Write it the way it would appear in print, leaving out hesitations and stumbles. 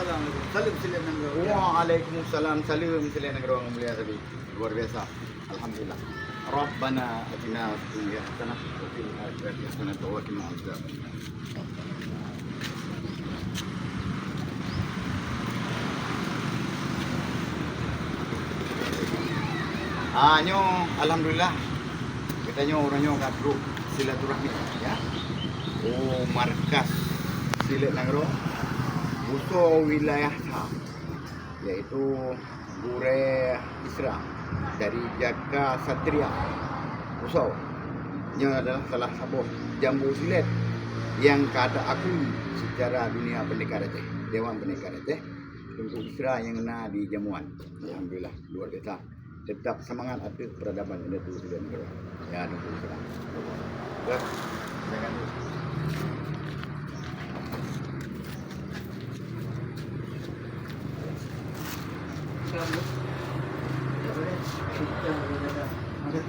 Assalamualaikum. Salim Silen Negara. Waalaikumsalam. Salam Silen Negara yang mulia tadi. Luar biasa. Alhamdulillah. Rabbana atina fid dunya hasanah wa fil akhirati hasanah wa qina adzabannar. Nyo alhamdulillah kita nyo orangnya kadru silaturahmi ya. Markas Silet Nagro Buso wilayah Sam, yaitu Gure Isra dari Jaka Satria Buso. Ini adalah salah satu jambu silet yang kata aku secara dunia pendekar Aceh, Dewan Pendekar Aceh untuk Isra yang kena di jamuan. Alhamdulillah luar biasa. Tetap semangat atlet peradaban ini tuh Silet Nagro. Ya, untuk Isra. Terus, jangan Ada